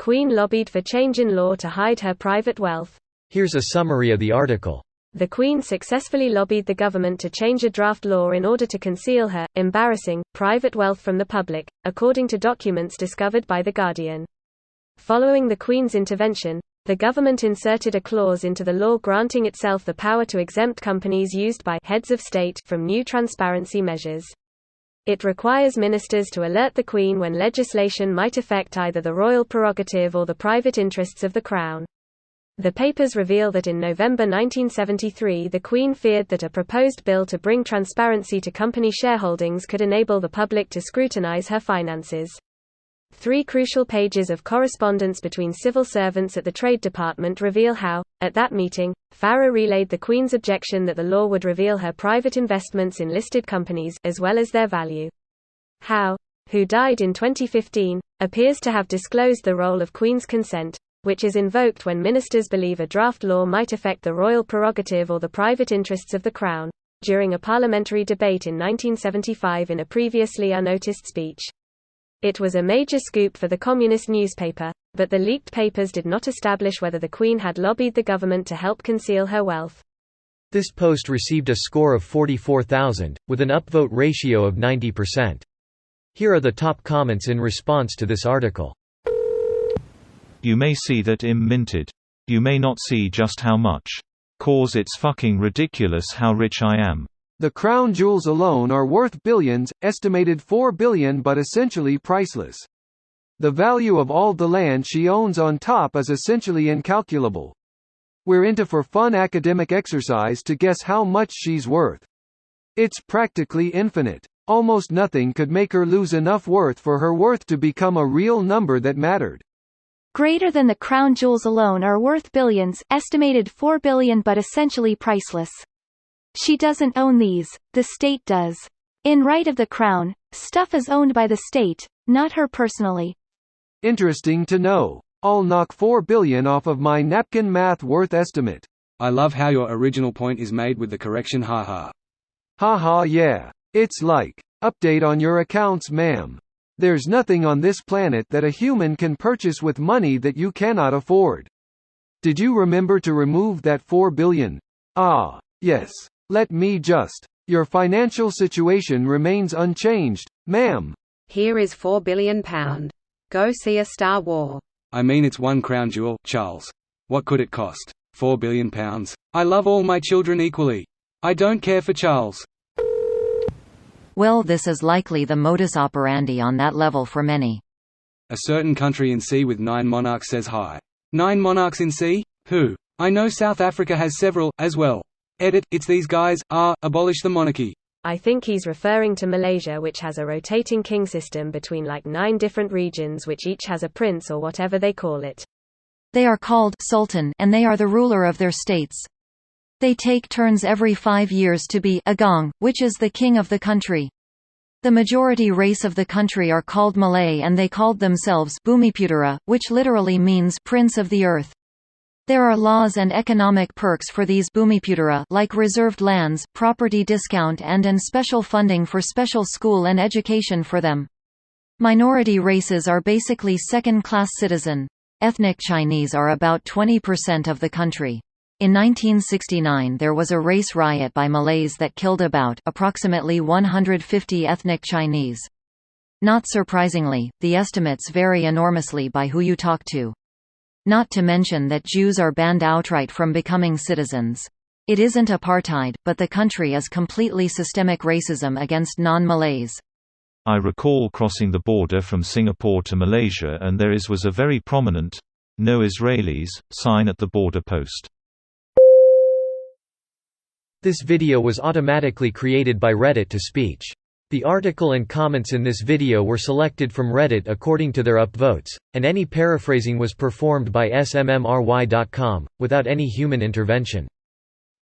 Queen lobbied for change in law to hide her private wealth. Here's a summary of the article. The Queen successfully lobbied the government to change a draft law in order to conceal her embarrassing private wealth from the public, according to documents discovered by The Guardian. Following the Queen's intervention, the government inserted a clause into the law granting itself the power to exempt companies used by heads of state from new transparency measures. It requires ministers to alert the Queen when legislation might affect either the royal prerogative or the private interests of the Crown. The papers reveal that in November 1973 the Queen feared that a proposed bill to bring transparency to company shareholdings could enable the public to scrutinize her finances. 3 crucial pages of correspondence between civil servants at the Trade Department reveal how, at that meeting, Farrer relayed the Queen's objection that the law would reveal her private investments in listed companies as well as their value. Howe, who died in 2015, appears to have disclosed the role of Queen's consent, which is invoked when ministers believe a draft law might affect the royal prerogative or the private interests of the Crown, during a parliamentary debate in 1975 in a previously unnoticed speech. It was a major scoop for the communist newspaper, but the leaked papers did not establish whether the Queen had lobbied the government to help conceal her wealth. This post received a score of 44,000, with an upvote ratio of 90%. Here are the top comments in response to this article. You may see that I'm minted. You may not see just how much. Cause it's fucking ridiculous how rich I am. The crown jewels alone are worth billions, estimated 4 billion, but essentially priceless. The value of all the land she owns on top is essentially incalculable. We're into for fun academic exercise to guess how much she's worth. It's practically infinite. Almost nothing could make her lose enough worth for her worth to become a real number that mattered. Greater than the crown jewels alone are worth billions, estimated 4 billion, but essentially priceless. She doesn't own these, the state does. In right of the crown, stuff is owned by the state, not her personally. Interesting to know. I'll knock 4 billion off of my napkin math worth estimate. I love how your original point is made with the correction haha. Haha yeah. It's like, update on your accounts ma'am. There's nothing on this planet that a human can purchase with money that you cannot afford. Did you remember to remove that 4 billion? Ah, yes. Let me just. Your financial situation remains unchanged, ma'am. Here is £4 billion. Go see A Star War. I mean, it's one crown jewel, Charles. What could it cost? £4 billion. I love all my children equally. I don't care for Charles. Well, this is likely the modus operandi on that level for many. A certain country in C with 9 monarchs says hi. 9 monarchs in C? Who? I know South Africa has several, as well. Edit, it's these guys, abolish the monarchy. I think he's referring to Malaysia, which has a rotating king system between like 9 different regions which each has a prince or whatever they call it. They are called sultan, and they are the ruler of their states. They take turns every 5 years to be agong, which is the king of the country. The majority race of the country are called Malay, and they called themselves Bumiputera, which literally means prince of the earth. There are laws and economic perks for these Bumiputera, like reserved lands, property discount and special funding for special school and education for them. Minority races are basically second-class citizen. Ethnic Chinese are about 20% of the country. In 1969 there was a race riot by Malays that killed approximately 150 ethnic Chinese. Not surprisingly, the estimates vary enormously by who you talk to. Not to mention that Jews are banned outright from becoming citizens. It isn't apartheid, but the country is completely systemic racism against non-Malays. I recall crossing the border from Singapore to Malaysia, and there was a very prominent "No Israelis" sign at the border post. This video was automatically created by Reddit to speech. The article and comments in this video were selected from Reddit according to their upvotes, and any paraphrasing was performed by smmry.com, without any human intervention.